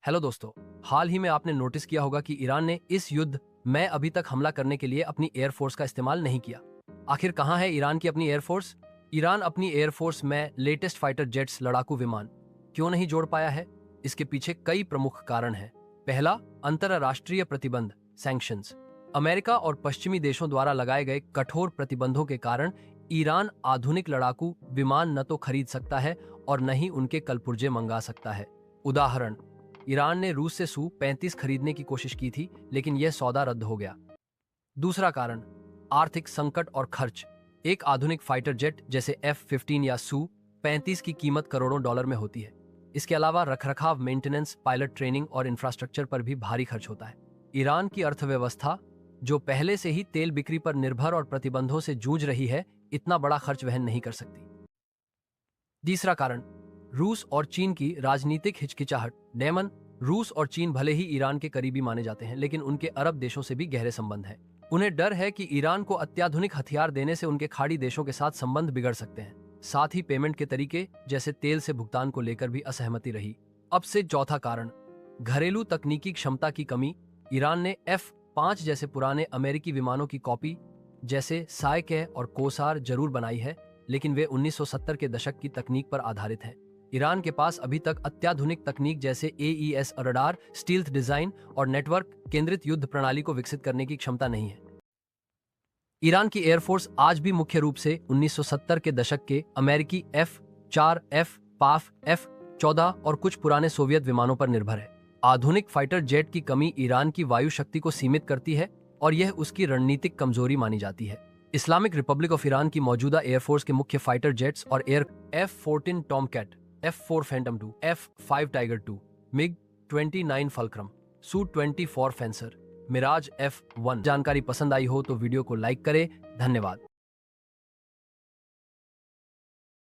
Hello दोस्तों। हाल ही में आपने नोटिस किया होगा कि ईरान ने इस युद्ध में अभी तक हमला करने के लिए अपनी एयरफोर्स का इस्तेमाल नहीं किया। आखिर कहां है ईरान की अपनी एयरफोर्स? ईरान अपनी एयरफोर्स में लेटेस्ट फाइटर जेट्स लड़ाकू विमान क्यों नहीं जोड़ पाया है? इसके पीछे कई प्रमुख कारण हैं। पहला, अंतरराष्ट्रीय प्रतिबंध सैंक्शंस। अमेरिका और पश्चिमी देशों द्वारा लगाए गए कठोर प्रतिबंधों के कारण ईरान आधुनिक लड़ाकू विमान न तो खरीद सकता है और न ही उनके कलपुर्जे मंगा सकता है। उदाहरण, ईरान ने रूस से Su-35 खरीदने की कोशिश की थी, लेकिन यह सौदा रद्द हो गया। दूसरा कारण, आर्थिक संकट और खर्च। एक आधुनिक फाइटर जेट जैसे F-15 या Su-35 की कीमत करोड़ों डॉलर में होती है। इसके अलावा रखरखाव, मेंटेनेंस, पायलट ट्रेनिंग और इंफ्रास्ट्रक्चर पर भी भारी खर्च होता है। ईरान की अर्थव्यवस्था, जो पहले से ही तेल बिक्री पर निर्भर और प्रतिबंधों से जूझ रही है, इतना बड़ा खर्च वहन नहीं कर सकती। तीसरा कारण, रूस और चीन की राजनीतिक हिचकिचाहट। डेमन, रूस और चीन भले ही ईरान के करीबी माने जाते हैं, लेकिन उनके अरब देशों से भी गहरे संबंध हैं। उन्हें डर है कि ईरान को अत्याधुनिक हथियार देने से उनके खाड़ी देशों के साथ संबंध बिगड़ सकते हैं। साथ ही पेमेंट के तरीके जैसे तेल से भुगतान को लेकर भी असहमति रही। अब से चौथा कारण, घरेलू तकनीकी क्षमता की कमी। ईरान ने F-5 जैसे पुराने अमेरिकी विमानों की कॉपी जैसे साइके और कोसार जरूर बनाई है, लेकिन वे 1970 के दशक की तकनीक पर आधारित हैं। ईरान के पास अभी तक अत्याधुनिक तकनीक जैसे AES रडार, स्टील्थ डिजाइन और नेटवर्क केंद्रित युद्ध प्रणाली को विकसित करने की क्षमता नहीं है। ईरान की एयरफोर्स आज भी मुख्य रूप से 1970 के दशक के अमेरिकी F-4, F-5, F-14 और कुछ पुराने सोवियत विमानों पर निर्भर है। आधुनिक फाइटर जेट की कमी ईरान की वायु शक्ति को सीमित करती है और यह उसकी रणनीतिक कमजोरी मानी जाती है। इस्लामिक रिपब्लिक ऑफ ईरान की मौजूदा एयरफोर्स के मुख्य फाइटर जेट्स और air F-14 Tomcat, F-4 Phantom 2, F-5 Tiger 2, MiG-29 Fulcrum, Su-24 Fencer, Mirage F-1। जानकारी पसंद आई हो तो वीडियो को लाइक करें। धन्यवाद।